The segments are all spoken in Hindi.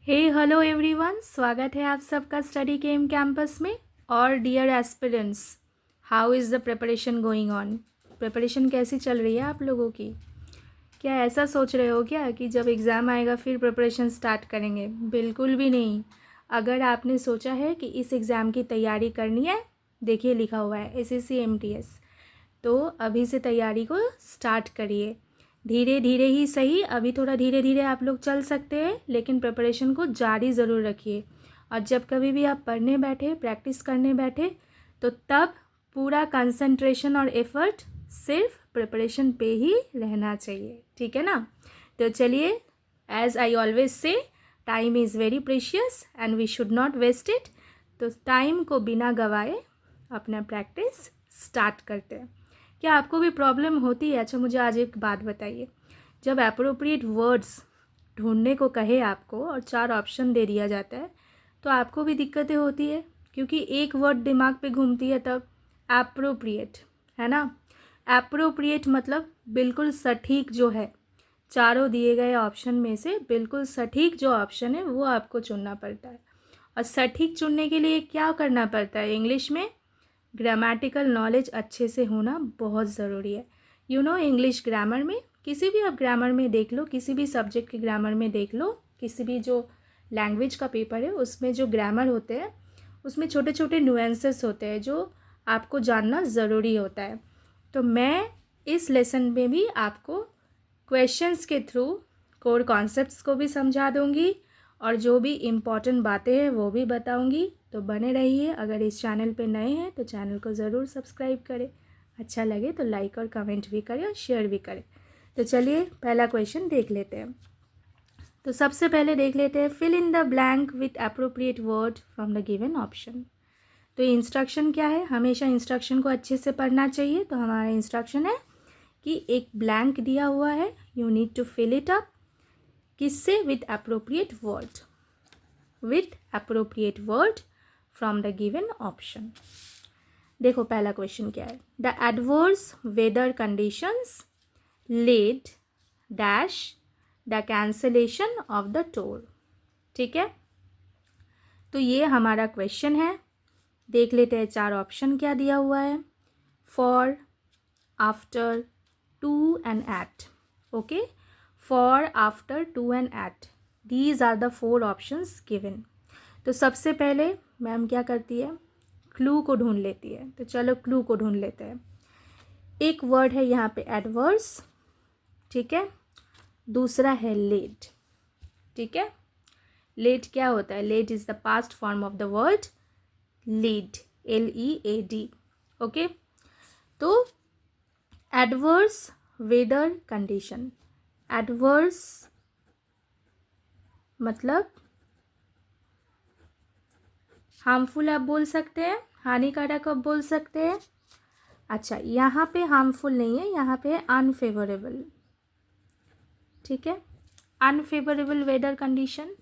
हे हेलो एवरीवन, स्वागत है आप सबका स्टडी केम कैंपस में। और dear aspirants, how is the preparation going on? Preparation कैसी चल रही है आप लोगों की? क्या ऐसा सोच रहे हो क्या कि जब एग्ज़ाम आएगा फिर प्रिपरेशन स्टार्ट करेंगे? बिल्कुल भी नहीं। अगर आपने सोचा है कि इस एग्ज़ाम की तैयारी करनी है, देखिए लिखा हुआ है SSC MTS, तो अभी से तैयारी को स्टार्ट करिए। धीरे धीरे ही सही, अभी थोड़ा धीरे धीरे आप लोग चल सकते हैं, लेकिन प्रिपरेशन को जारी ज़रूर रखिए। और जब कभी भी आप पढ़ने बैठे, प्रैक्टिस करने बैठे, तो तब पूरा कंसंट्रेशन और एफर्ट सिर्फ प्रिपरेशन पे ही रहना चाहिए, ठीक है ना? तो चलिए, as I always say, time is very precious and we should not waste it. तो टाइम को बिना गवाए अपना प्रैक्टिस स्टार्ट करते हैं। क्या आपको भी प्रॉब्लम होती है? अच्छा, मुझे आज एक बात बताइए। जब एप्रोप्रिएट वर्ड्स ढूंढने को कहे आपको और 4 ऑप्शन दे दिया जाता है, तो आपको भी दिक्कतें होती है, क्योंकि एक वर्ड दिमाग पे घूमती है तब। एप्रोप्रिएट, है ना? एप्रोप्रिएट मतलब बिल्कुल सटीक जो है। चारों दिए गए ऑप्शन में से बिल्कुल सटीक जो ऑप्शन है वो आपको चुनना पड़ता है। और सटीक चुनने के लिए क्या करना पड़ता है? इंग्लिश में ग्रामेटिकल नॉलेज अच्छे से होना बहुत ज़रूरी है। इंग्लिश ग्रामर में, किसी भी आप ग्रामर में देख लो, किसी भी सब्जेक्ट के ग्रामर में देख लो, किसी भी जो लैंग्वेज का पेपर है उसमें जो ग्रामर होते हैं उसमें छोटे छोटे नुएंसेस होते हैं जो आपको जानना ज़रूरी होता है। तो मैं इस लेसन में भी आपको क्वेश्चंस के थ्रू कोर कॉन्सेप्ट्स को भी समझा दूंगी और जो भी इम्पॉर्टेंट बातें हैं वो भी बताऊंगी। तो बने रहिए। अगर इस चैनल पे नए हैं तो चैनल को ज़रूर सब्सक्राइब करें, अच्छा लगे तो लाइक और कमेंट भी करें और शेयर भी करें। तो चलिए पहला क्वेश्चन देख लेते हैं। तो सबसे पहले देख लेते हैं, fill in the blank with appropriate word from the given option. तो इंस्ट्रक्शन क्या है? हमेशा इंस्ट्रक्शन को अच्छे से पढ़ना चाहिए। तो हमारा इंस्ट्रक्शन है कि एक ब्लैंक दिया हुआ है, you need to fill it up. किससे? With appropriate word, with appropriate word from the given option. देखो पहला क्वेश्चन क्या है। The adverse weather conditions led dash the cancellation of the tour. ठीक है, तो ये हमारा क्वेश्चन है। देख लेते हैं 4 ऑप्शन क्या दिया हुआ है। For, after, to and at. Okay, for, after, to and at, these are the 4 options given. तो सबसे पहले मैम क्या करती है? क्लू को ढूंढ लेती है। तो चलो क्लू को ढूंढ लेते हैं। एक वर्ड है यहाँ पे एडवर्स, ठीक है। दूसरा है लेट, ठीक है। लेट क्या होता है? Led is the past form of the word lead, LEAD। Okay, तो एडवर्स वेदर कंडीशन, एडवर्स मतलब हार्मफुल आप बोल सकते हैं, हानिकारक आप बोल सकते हैं। अच्छा, यहाँ पे हार्मफुल नहीं है, यहाँ पे है अनफेवरेबल, ठीक है, अनफेवरेबल वेदर कंडीशन।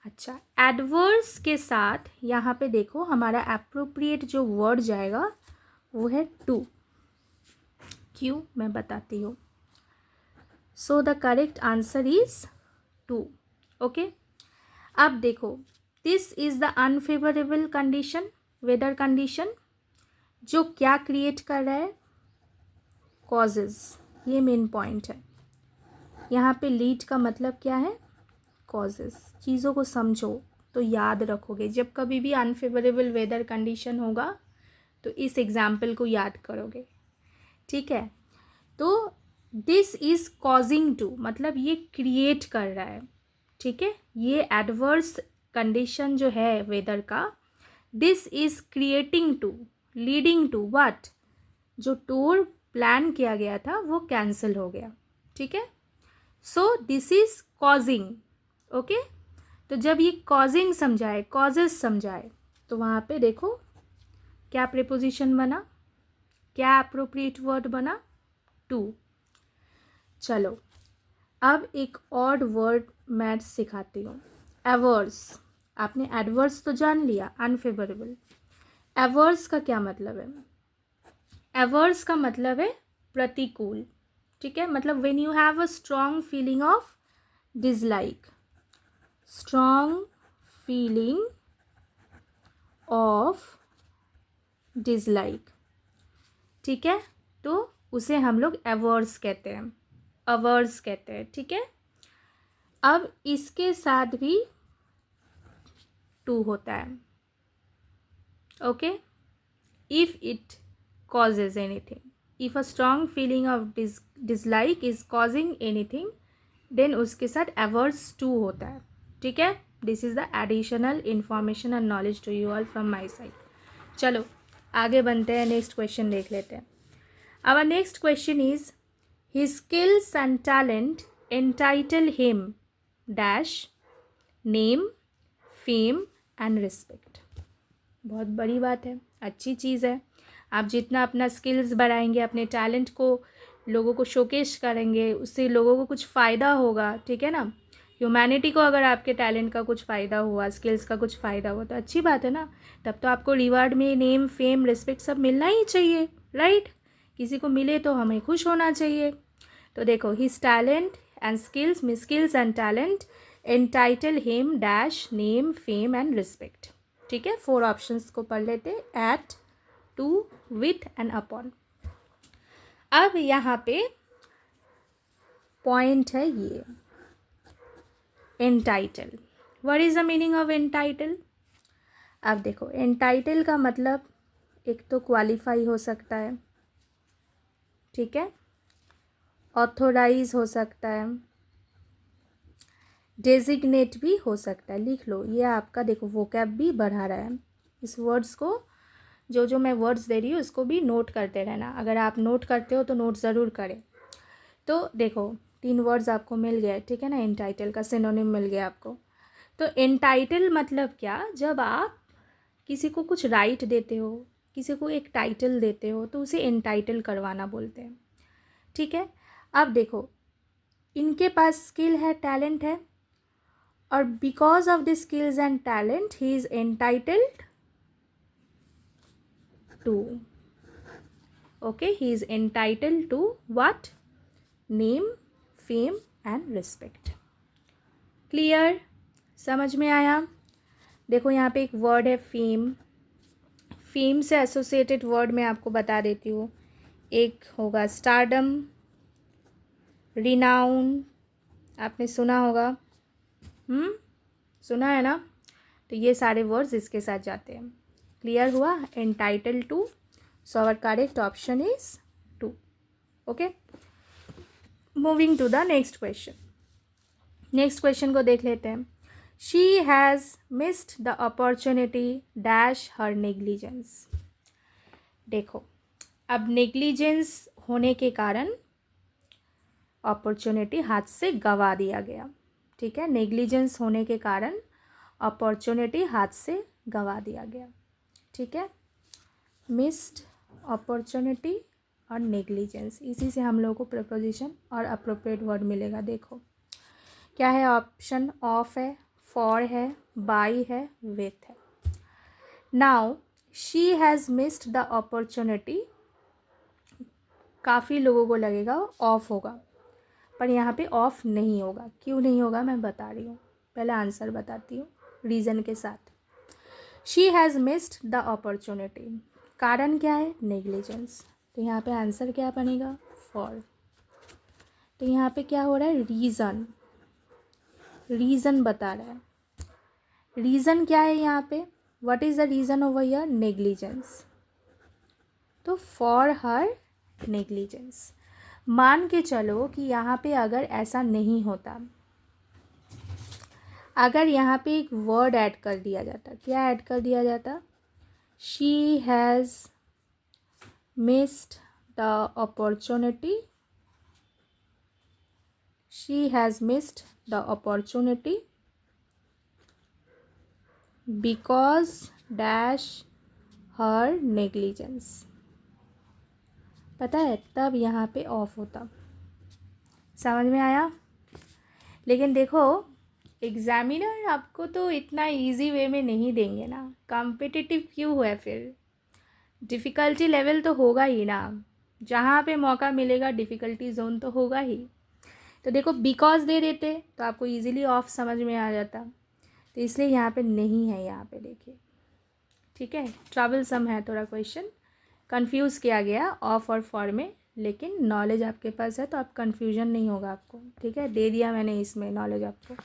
अच्छा, एडवर्स के साथ यहाँ पे देखो हमारा एप्रोप्रिएट जो वर्ड जाएगा वो है टू। क्यों, मैं बताती हूँ। So the correct answer is two. Okay, अब देखो, this is the unfavourable condition, weather condition, जो क्या क्रिएट कर रहा है? कॉजेज, ये मेन पॉइंट है। यहाँ पे लीड का मतलब क्या है? कॉजेज। चीज़ों को समझो तो याद रखोगे। जब कभी भी अनफेवरेबल वेदर कंडीशन होगा तो इस एग्जाम्पल को याद करोगे, ठीक है। तो दिस इज कॉजिंग टू मतलब ये क्रिएट कर रहा है, ठीक है। ये एडवर्स कंडीशन जो है वेदर का, this is creating to, leading to what? जो टूर प्लान किया गया था वो कैंसिल हो गया, ठीक है। So this is causing. Okay, तो जब ये कॉजिंग समझाए, कॉजेस समझाए, तो वहाँ पे देखो क्या प्रीपोजिशन बना, क्या अप्रोप्रिएट वर्ड बना? टू। चलो अब एक और वर्ड मैं सिखाती हूँ, एवर्स। आपने एडवर्स तो जान लिया, अनफेवरेबल। एवर्स का क्या मतलब है? एवर्स का मतलब है प्रतिकूल, ठीक है। मतलब when you have a strong feeling of dislike, strong feeling of dislike, ठीक है, तो उसे हम लोग अवर्स कहते हैं, अवर्स कहते हैं, ठीक है। अब इसके साथ भी टू होता है, okay. If it causes anything, if a strong feeling of dislike is causing anything, then उसके साथ अवर्स टू होता है, ठीक है। This is the additional information and knowledge to you all from my side. चलो आगे बनते हैं, नेक्स्ट क्वेश्चन देख लेते हैं। Our next question is his skills and talent entitle him dash name fame and respect. बहुत बड़ी बात है, अच्छी चीज़ है। आप जितना अपना स्किल्स बढ़ाएंगे, अपने टैलेंट को लोगों को शोकेश करेंगे, उससे लोगों को कुछ फ़ायदा होगा, ठीक है ना। ह्यूमैनिटी को अगर आपके टैलेंट का कुछ फ़ायदा हुआ, स्किल्स का कुछ फ़ायदा हुआ तो अच्छी बात है ना। तब तो आपको रिवार्ड में नेम फेम रिस्पेक्ट सब मिलना ही चाहिए, राइट। किसी को मिले तो हमें खुश होना चाहिए। तो देखो, हिज टैलेंट एंड स्किल्स में skills and talent entitle him dash name fame and respect, ठीक है। 4 ऑप्शंस को पढ़ लेते, at, to, with and upon. अब यहाँ पे पॉइंट है ये entitle. What is the meaning of entitle? अब देखो, एंटाइटल का मतलब एक तो क्वालिफाई हो सकता है, ठीक है, ऑथोराइज हो सकता है, डेजिग्नेट भी हो सकता है। लिख लो, ये आपका देखो वोकैब भी बढ़ा रहा है। इस वर्ड्स को जो मैं वर्ड्स दे रही हूँ उसको भी नोट करते रहना। अगर आप नोट करते हो तो नोट ज़रूर करें। तो देखो 3 वर्ड्स आपको मिल गए, ठीक है ना। एंटाइटल का सिनोनिम मिल गया आपको। तो एंटाइटल मतलब क्या, जब आप किसी को कुछ राइट देते हो, किसी को एक टाइटल देते हो तो उसे एंटाइटल करवाना बोलते हैं, ठीक है। अब देखो, इनके पास स्किल है, टैलेंट है, और because of this skills and talent he is entitled to, okay, he is entitled to what? Name fame and respect. Clear? समझ में आया? देखो यहाँ पे एक वर्ड है फेम। फेम से एसोसिएटेड वर्ड मैं आपको बता देती हूँ। एक होगा स्टारडम, रिनाउन, आपने सुना होगा, सुना है ना। तो ये सारे वर्ड्स इसके साथ जाते हैं। क्लियर हुआ? Entitle to, so our correct option is 2, okay. Moving to the next question. Next question को देख लेते हैं। She has missed the opportunity dash her negligence. देखो, अब नेग्लिजेंस होने के कारण अपॉर्चुनिटी हाथ से गंवा दिया गया, ठीक है। नेग्लिजेंस होने के कारण अपॉर्चुनिटी हाथ से गंवा दिया गया, ठीक है। मिस्ड अपॉर्चुनिटी और नेग्लिजेंस, इसी से हम लोगों को प्रीपोजिशन और अप्रोप्रिएट वर्ड मिलेगा। देखो क्या है, ऑप्शन ऑफ है, फॉर है, बाय है, विथ है। Now she has missed the opportunity, काफ़ी लोगों को लगेगा ऑफ होगा, पर यहाँ पे ऑफ नहीं होगा। क्यों नहीं होगा मैं बता रही हूँ, पहले आंसर बताती हूँ रीज़न के साथ। She has missed the opportunity, कारण क्या है? नेग्लिजेंस। तो यहाँ पे आंसर क्या बनेगा? फॉर। तो यहाँ पे क्या हो रहा है? रीज़न, रीज़न बता रहा है। रीज़न क्या है यहाँ पे? What is the reason over here? Negligence. तो फॉर हर नेग्लिजेंस। मान के चलो कि यहाँ पे अगर ऐसा नहीं होता, अगर यहाँ पे एक वर्ड ऐड कर दिया जाता, क्या ऐड कर दिया जाता? She has missed the opportunity, she has missed the opportunity because dash her negligence. पता है, तब यहाँ पे ऑफ होता। समझ में आया? लेकिन देखो, एग्जामिनर आपको तो इतना इजी वे में नहीं देंगे ना। कॉम्पिटिटिव क्यों है फिर? डिफ़िकल्टी लेवल तो होगा ही ना। जहाँ पे मौका मिलेगा डिफ़िकल्टी जोन तो होगा ही। तो देखो, बिकॉज दे देते तो आपको इजीली ऑफ समझ में आ जाता, तो इसलिए यहाँ पे नहीं है, यहाँ पे देखिए, ठीक है। ट्रबलसम है थोड़ा क्वेश्चन, कंफ्यूज किया गया ऑफ और फॉर में, लेकिन नॉलेज आपके पास है तो आप कंफ्यूजन नहीं होगा आपको, ठीक है। दे दिया मैंने इसमें नॉलेज आपको।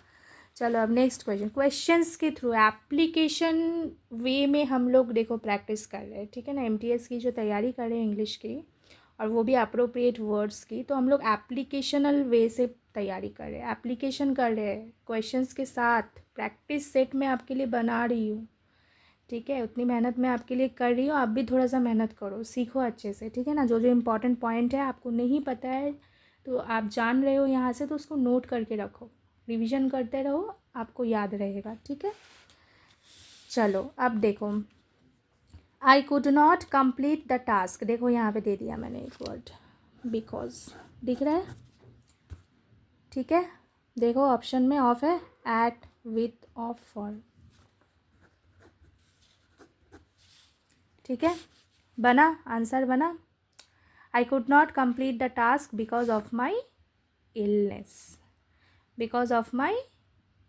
चलो अब नेक्स्ट क्वेश्चन, क्वेश्चंस के थ्रू एप्लीकेशन वे में हम लोग देखो प्रैक्टिस कर रहे हैं, ठीक है ना। एमटीएस की जो तैयारी कर रहे हैं इंग्लिश की, और वो भी अप्रोप्रिएट वर्ड्स की, तो हम लोग एप्लीकेशनल वे से तैयारी कर रहे हैं, एप्लीकेशन कर रहे हैं क्वेश्चंस के साथ। प्रैक्टिस सेट में आपके लिए बना रही हूँ, ठीक है। उतनी मेहनत मैं आपके लिए कर रही हूँ, आप भी थोड़ा सा मेहनत करो, सीखो अच्छे से, ठीक है ना। जो जो इम्पोर्टेंट पॉइंट है आपको नहीं पता है तो आप जान रहे हो यहाँ से, तो उसको नोट करके रखो, रिवीजन करते रहो, आपको याद रहेगा, ठीक है। चलो अब देखो, I could not complete the task, देखो यहाँ पे दे दिया मैंने एक वर्ड, बिकॉज, दिख रहा है, ठीक है। देखो ऑप्शन में ऑफ है, एट, विथ, ऑफ, फॉर, ठीक है। बना आंसर, बना। I could not complete the task because of my illness, because of my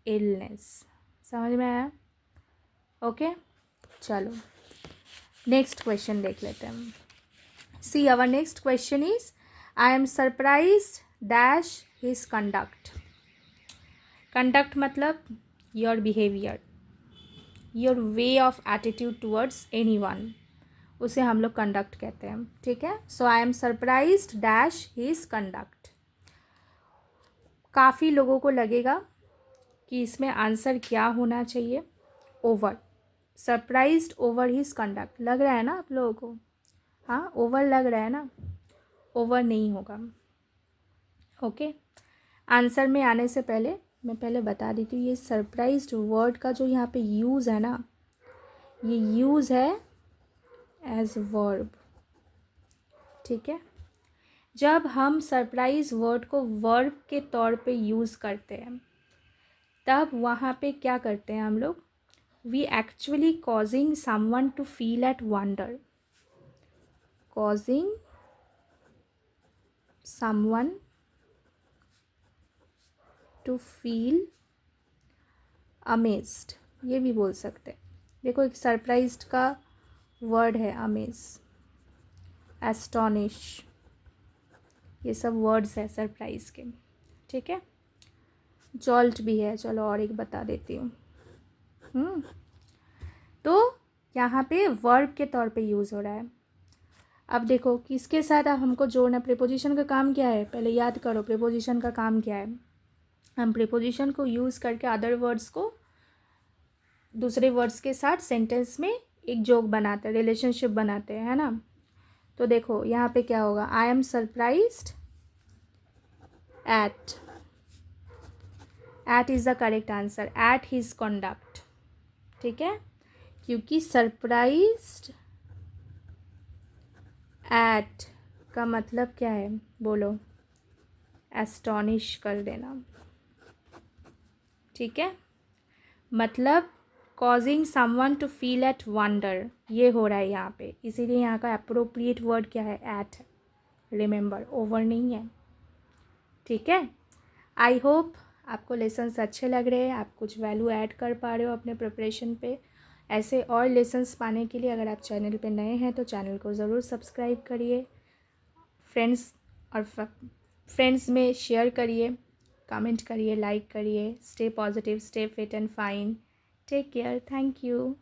illness, समझ में आया, ओके। चलो नेक्स्ट क्वेश्चन देख लेते हैं। See our next question is, I am surprised dash his conduct. Conduct मतलब your behaviour, your way of attitude towards anyone, उसे हम लोग कंडक्ट कहते हैं, ठीक है। So I am surprised dash his conduct. काफ़ी लोगों को लगेगा कि इसमें आंसर क्या होना चाहिए, over, surprised over his conduct, लग रहा है ना आप लोगों को, हाँ ओवर लग रहा है ना, ओवर नहीं होगा, ओके। आंसर में आने से पहले मैं पहले बता देती हूँ, ये सरप्राइज्ड वर्ड का जो यहाँ पे यूज़ है ना, ये यूज़ है एज वर्ब, ठीक है। जब हम सरप्राइज वर्ड को वर्ब के तौर पे यूज़ करते हैं, तब वहाँ पे क्या करते हैं हम लोग, we actually causing someone to feel at wonder, causing someone to feel amazed, ये भी बोल सकते हैं। देखो एक सरप्राइज्ड का वर्ड है अमेज, एस्टॉनिश, ये सब वर्ड्स है सरप्राइज के, ठीक है। जॉल्ट भी है, चलो और एक बता देती हूँ। तो यहाँ पे वर्ब के तौर पे यूज़ हो रहा है। अब देखो किसके साथ हमको जोड़ना, प्रीपोजिशन का काम क्या है, पहले याद करो प्रीपोजिशन का काम क्या है। हम प्रीपोजिशन को यूज़ करके अदर वर्ड्स को दूसरे वर्ड्स के साथ सेंटेंस में एक जोक बनाते हैं, रिलेशनशिप बनाते हैं, है ना। तो देखो यहाँ पे क्या होगा, I am surprised at, at is the correct answer, at his conduct, ठीक है। क्योंकि सरप्राइज्ड एट का मतलब क्या है, बोलो, एस्टॉनिश कर देना, ठीक है। मतलब causing someone to feel at wonder, ये हो रहा है यहाँ पे, इसीलिए यहाँ का अप्रोप्रिएट वर्ड क्या है, एट, रिमेंबर, ओवर नहीं है, ठीक है। आई होप आपको लेसन्स अच्छे लग रहे हैं, आप कुछ वैल्यू ऐड कर पा रहे हो अपने प्रिपरेशन पे। ऐसे और लेसन्स पाने के लिए अगर आप चैनल पे नए हैं तो चैनल को ज़रूर सब्सक्राइब करिए, फ्रेंड्स में शेयर करिए, कमेंट करिए, लाइक करिए। Stay positive, stay fit and fine, take care, thank you.